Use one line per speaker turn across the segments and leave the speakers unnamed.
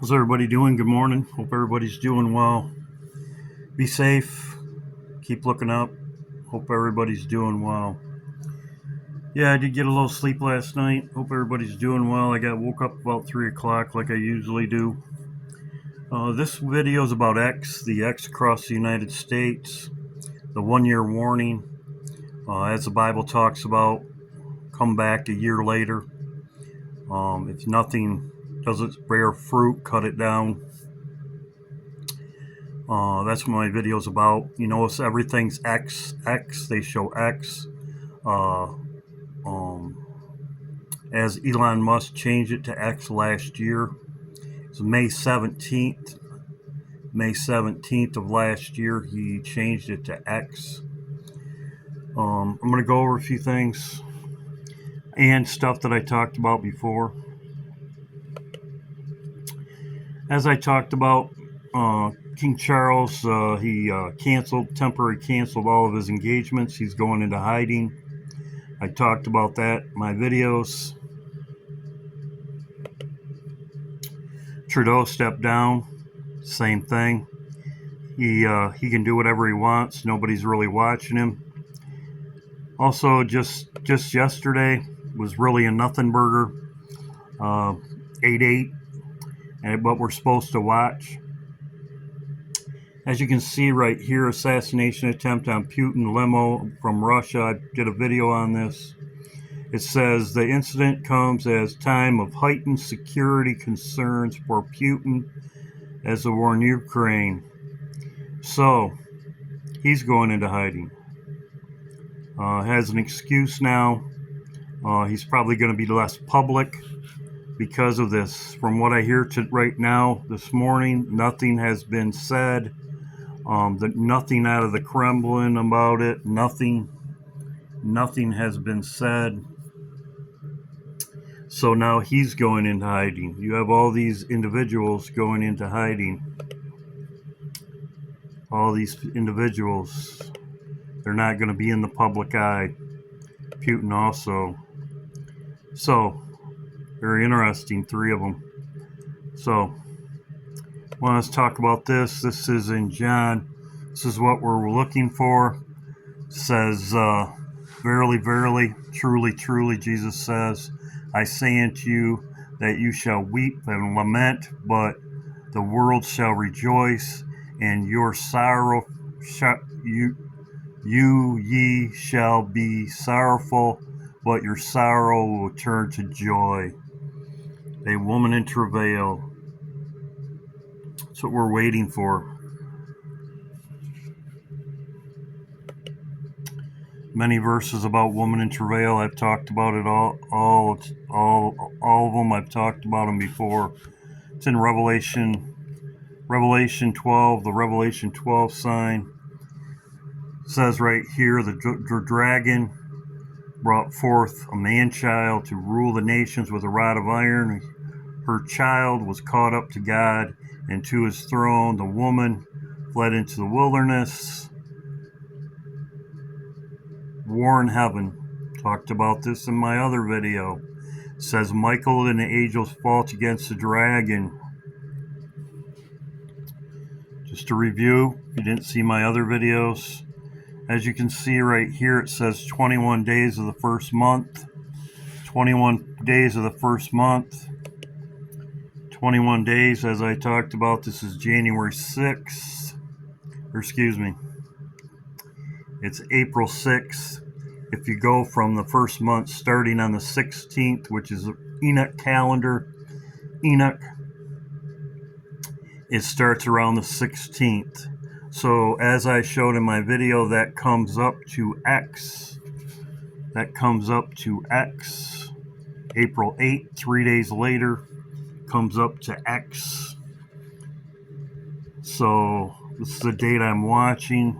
How's everybody doing? Good morning. Hope everybody's doing well. Be safe. Keep looking up. Hope everybody's doing well. Yeah, I did get a little sleep last night. Hope everybody's doing well. I got woke up about 3 o'clock like I usually do. This video is about X, the X across the United States, the 1-year warning. As the Bible talks about, come back a year later. If nothing doesn't bear fruit, cut it down. That's what my video's about. You notice everything's X. They show X. As Elon Musk changed it to X last year. It's May 17th. May 17th of last year, he changed it to X. I'm going to go over a few things and stuff that I talked about before. As I talked about, King Charles, he temporarily canceled all of his engagements. He's going into hiding. I talked about that in my videos. Trudeau stepped down. Same thing. He can do whatever he wants. Nobody's really watching him. Also, just yesterday was really a nothing burger. 8-8. But we're supposed to watch. As you can see right here, assassination attempt on Putin limo from Russia. I did a video on this. It says the incident comes as time of heightened security concerns for Putin as the war in Ukraine. So, he's going into hiding. Has an excuse now. He's probably going to be less public because of this. From what I hear right now, this morning, nothing has been said. Nothing out of the Kremlin about it. Nothing has been said. So now he's going into hiding. You have all these individuals going into hiding. All these individuals, they're not going to be in the public eye. Putin also. So, very interesting, 3 of them. So, I want to talk about this. This is in John. This is what we're looking for. It says, verily, verily, truly, truly, Jesus says, I say unto you that you shall weep and lament, but the world shall rejoice, and your sorrow ye shall be sorrowful, but your sorrow will turn to joy. A woman in travail. That's what we're waiting for. Many verses about woman in travail. I've talked about it all of them. I've talked about them before. It's in Revelation 12, the Revelation 12 sign. It says right here, the dragon brought forth a man-child to rule the nations with a rod of iron. Her child was caught up to God and to his throne. The woman fled into the wilderness. War in heaven. Talked about this in my other video. It says Michael and the angels fought against the dragon. Just to review, if you didn't see my other videos, as you can see right here, it says 21 days of the first month. 21 days of the first month. 21 days, as I talked about, this is January 6th. Or excuse me. It's April 6th. If you go from the first month starting on the 16th, which is the Enoch calendar, it starts around the 16th. So as I showed in my video, that comes up to X. April 8th, 3 days later, comes up to X. So this is the date I'm watching.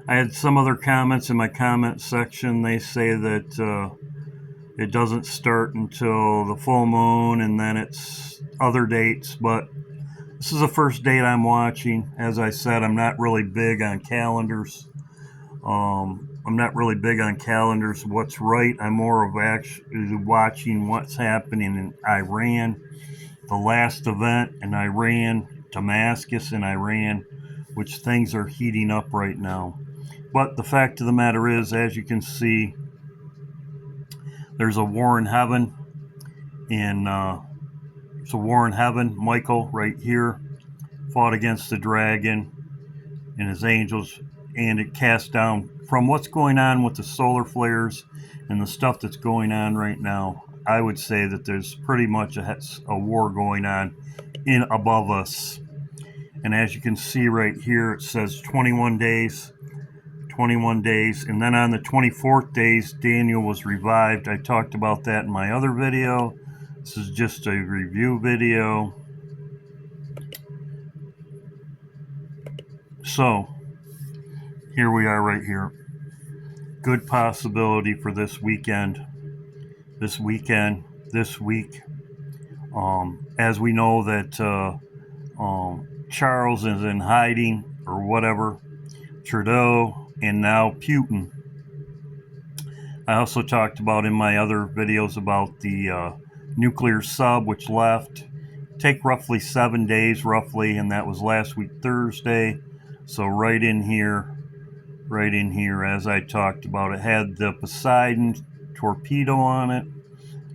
I had some other comments in my comment section. They say that it doesn't start until the full moon, and then it's other dates. But this is the first date I'm watching. As I said, I'm not really big on calendars. What's right. I'm more of actually watching what's happening in Iran. the last event in Iran, Damascus in Iran, which things are heating up right now. But the fact of the matter is, as you can see, there's a war in heaven, and it's a war in heaven. Michael right here fought against the dragon and his angels, and it cast down from what's going on with the solar flares and the stuff that's going on right now. I would say that there's pretty much a war going on in above us. And as you can see right here, it says 21 days, 21 days. And then on the 24th days, Daniel was revived. I talked about that in my other video. This is just a review video. So here we are right here. Good possibility for this weekend, this week. As we know that Charles is in hiding or whatever, Trudeau, and now Putin. I also talked about in my other videos about the nuclear sub which left. Take roughly 7 days roughly, and that was last week Thursday. So right in here as I talked about, it had the Poseidon torpedo on it,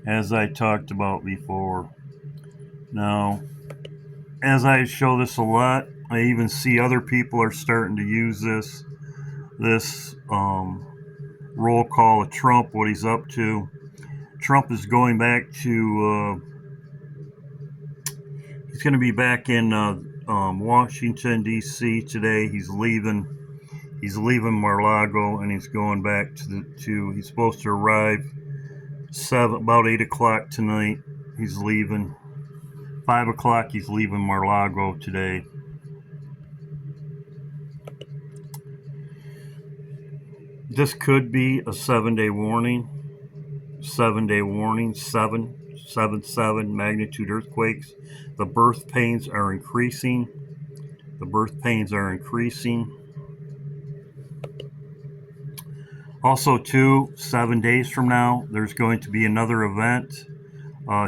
as I talked about before. Now, as I show this a lot, I even see other people are starting to use this roll call of Trump, what he's up to. Trump is going back to he's going to be back in Washington D.C. today. He's leaving Mar-a-Lago, and he's going back to he's supposed to arrive about 8 o'clock tonight. He's leaving 5 o'clock. He's leaving Mar-a-Lago today. This could be a 7-day warning. 7-day warning. 7.7 magnitude earthquakes. The birth pains are increasing. Also, too, 7 days from now, there's going to be another event.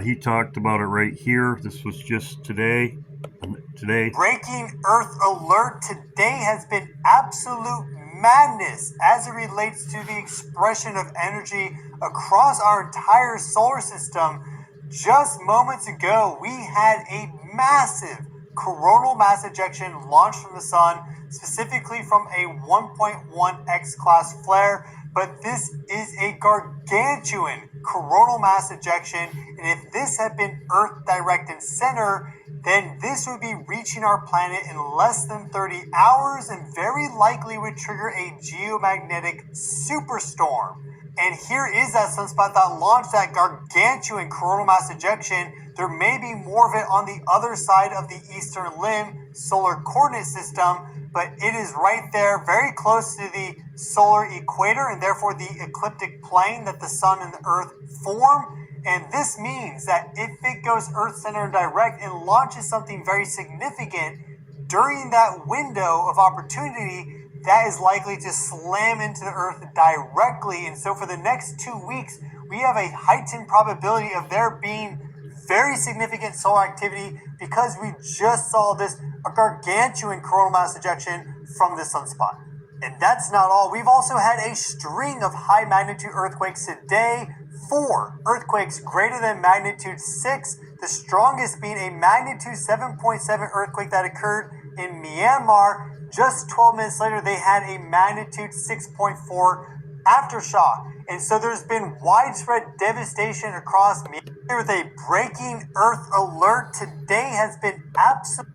He talked about it right here. This was just today.
Breaking Earth alert today has been absolute madness as it relates to the expression of energy across our entire solar system. Just moments ago, we had a massive coronal mass ejection launched from the sun, specifically from a 1.1 X-class flare. But this is a gargantuan coronal mass ejection, and if this had been Earth direct and center, then this would be reaching our planet in less than 30 hours and very likely would trigger a geomagnetic superstorm. And here is that sunspot that launched that gargantuan coronal mass ejection. There may be more of it on the other side of the eastern limb solar coordinate system, but it is right there, very close to the solar equator and therefore the ecliptic plane that the sun and the earth form. And this means that if it goes Earth-centered direct and launches something very significant during that window of opportunity, that is likely to slam into the Earth directly. And so for the next 2 weeks, we have a heightened probability of there being very significant solar activity because we just saw a gargantuan coronal mass ejection from this sunspot. And that's not all. We've also had a string of high magnitude earthquakes today. 4 earthquakes greater than magnitude 6, the strongest being a magnitude 7.7 earthquake that occurred in Myanmar. Just 12 minutes later, they had a magnitude 6.4 aftershock. And so there's been widespread devastation across Myanmar with a breaking Earth alert. Today has been absolute.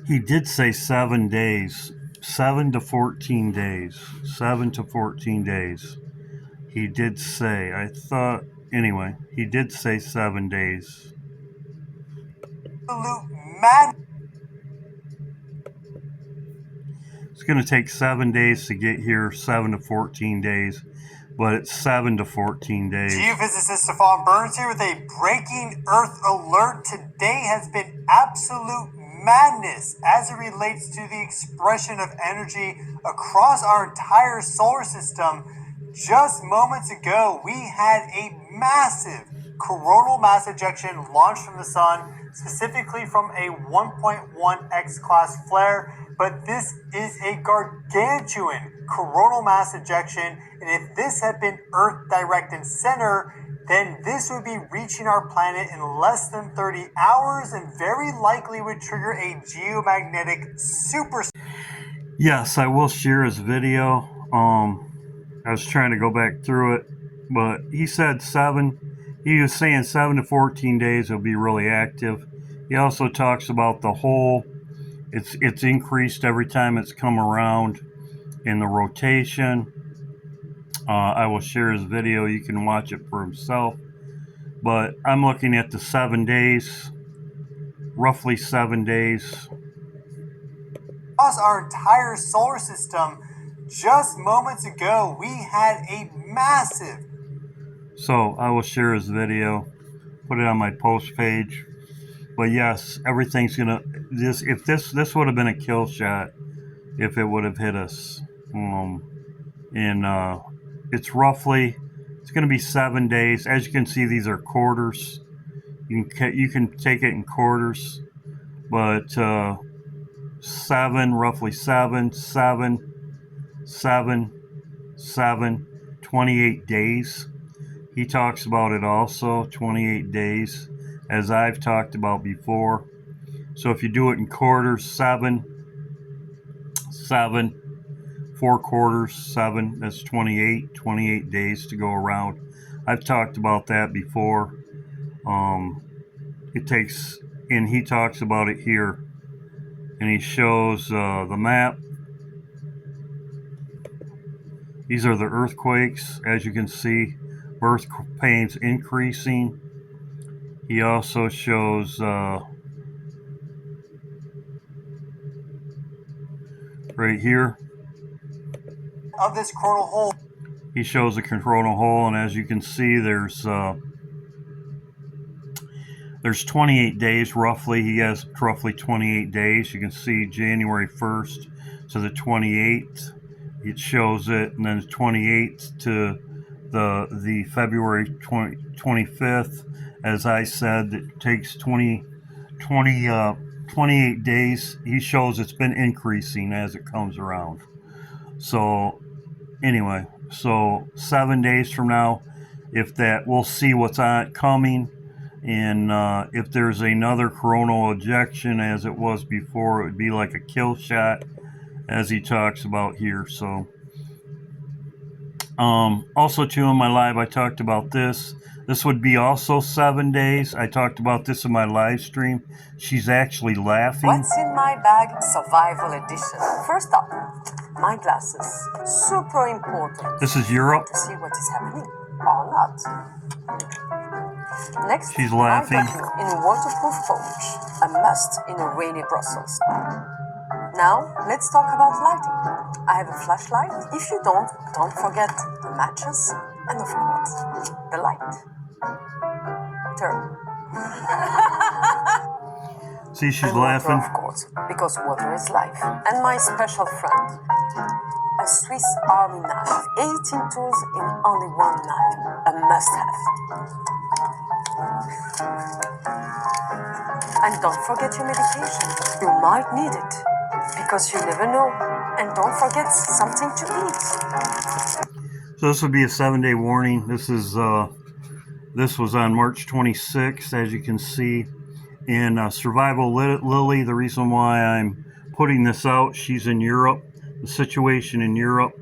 He did say 7 days, 7 to 14 days, 7 to 14 days. He did say, anyway, he did say 7 days.
Absolute mad.
It's going to take 7 days to get here, 7 to 14 days, but it's 7 to 14 days.
Geophysicist Stefan Burns here with a breaking Earth alert. Today has been absolute madness as it relates to the expression of energy across our entire solar system. Just moments ago, we had a massive coronal mass ejection launched from the sun, specifically from a 1.1x class flare, but this is a gargantuan coronal mass ejection, and if this had been Earth direct and center, then this would be reaching our planet in less than 30 hours and very likely would trigger a geomagnetic super.
Yes, I will share his video. I was trying to go back through it, but he said he was saying 7 to 14 days will be really active. He also talks about the hole. It's increased every time it's come around in the rotation. I will share his video. You can watch it for himself. But I'm looking at the 7 days, roughly 7 days.
Across our entire solar system, just moments ago, we had a massive.
So I will share his video, put it on my post page. But yes, everything's gonna this would have been a kill shot if it would have hit us. It's gonna be 7 days. As you can see, these are quarters. You can take it in quarters, but roughly 28 days. He talks about it also, 28 days, as I've talked about before. So if you do it in quarters, 7, 4 quarters, 7, that's 28 days to go around. I've talked about that before. It takes, and he talks about it here, and he shows the map. These are the earthquakes, as you can see, birth pains increasing. He also shows right here
Of this coronal hole.
He shows a coronal hole, and as you can see, there's 28 days roughly. He has roughly 28 days. You can see January 1st to the 28th. It shows it, and then the 28th to the February 25th. As I said, it takes 28 days. He shows it's been increasing as it comes around. So anyway, so 7 days from now, we'll see what's coming, and if there's another coronal ejection as it was before, it would be like a kill shot, as he talks about here. So also too, in my live, I talked about this. This would be also 7 days. I talked about this in my live stream. She's actually laughing.
What's in my bag? Survival edition. First up, my glasses. Super important.
This is Europe.
To see what is happening or not. Next,
she's laughing.
In a waterproof pouch. A must in a rainy Brussels. Now, let's talk about lighting. I have a flashlight. If you don't forget the matches and, of course, the light. Turn.
See, she's
and
laughing.
Water, of course, because water is life. And my special friend, a Swiss Army knife. 18 tools in only one knife. A must-have. And don't forget your medication. You might need it, because you never know. And don't forget something to eat.
So this would be a 7-day warning. This was on March 26th, as you can see. In Survival Lily, the reason why I'm putting this out, she's in Europe. The situation in Europe,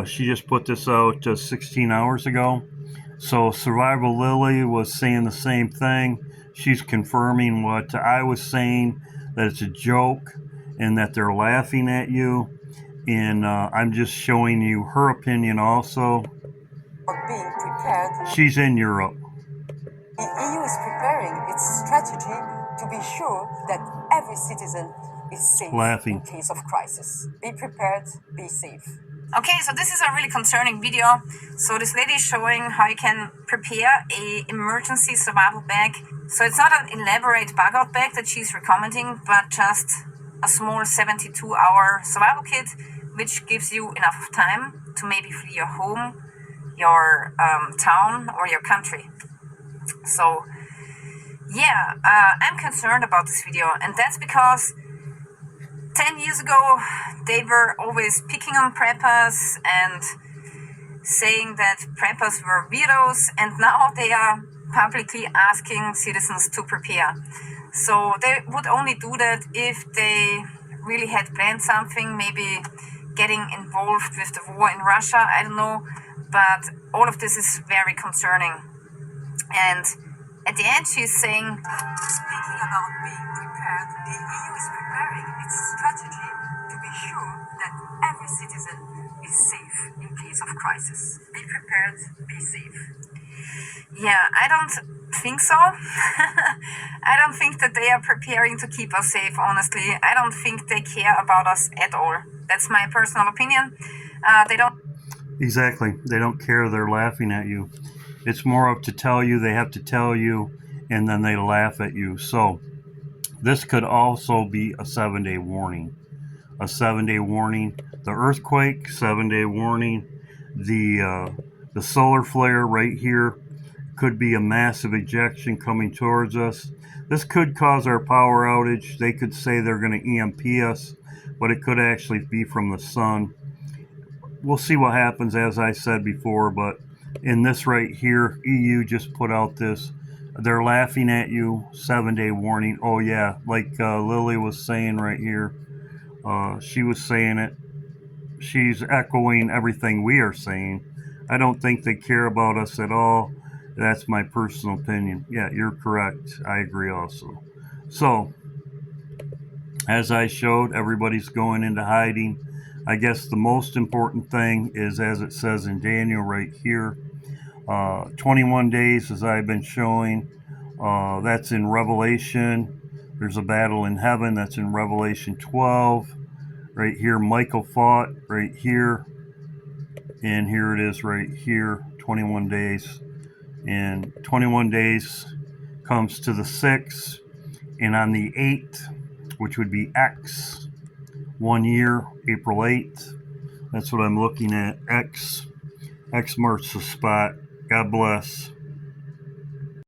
she just put this out 16 hours ago. So Survival Lily was saying the same thing. She's confirming what I was saying, that it's a joke and that they're laughing at you. And I'm just showing you her opinion also.
Being prepared.
She's in Europe.
The EU is preparing its strategy to be sure that every citizen is safe in case of crisis. Be prepared, be safe.
Okay, so this is a really concerning video. So this lady is showing how you can prepare a emergency survival bag. So it's not an elaborate bug out bag that she's recommending, but just a small 72-hour survival kit, which gives you enough time to maybe flee your home, your town, or your country. So yeah, I'm concerned about this video, and that's because 10 years ago they were always picking on preppers and saying that preppers were weirdos, and now they are publicly asking citizens to prepare. So they would only do that if they really had planned something, maybe getting involved with the war in Russia, I don't know, but all of this is very concerning. And at the end she's saying, speaking about being prepared, the EU is preparing its strategy to be sure that every citizen is safe in case of crisis. Be prepared, be safe. Yeah, I don't think so. I don't think that they are preparing to keep us safe, honestly. I don't think they care about us at all. That's my personal opinion. They don't.
Exactly. They don't care. They're laughing at you. It's more of to tell you, they have to tell you, and then they laugh at you. So this could also be a 7-day warning. A 7-day warning. The earthquake, 7-day warning. The solar flare right here could be a massive ejection coming towards us. This could cause our power outage. They could say they're going to EMP us, but it could actually be from the sun. We'll see what happens, as I said before, but in this right here, EU just put out this, they're laughing at you, 7-day warning. Oh yeah, like Lily was saying right here, she was saying it, she's echoing everything we are saying. I don't think they care about us at all. That's my personal opinion. Yeah, you're correct. I agree also. So, as I showed, everybody's going into hiding. I guess the most important thing is, as it says in Daniel right here, 21 days, as I've been showing. That's in Revelation. There's a battle in heaven. That's in Revelation 12. Right here, Michael fought right here. And here it is right here, 21 days. And 21 days comes to the 6th. And on the 8th, which would be X, 1 year, April 8th. That's what I'm looking at. X marks the spot. God bless.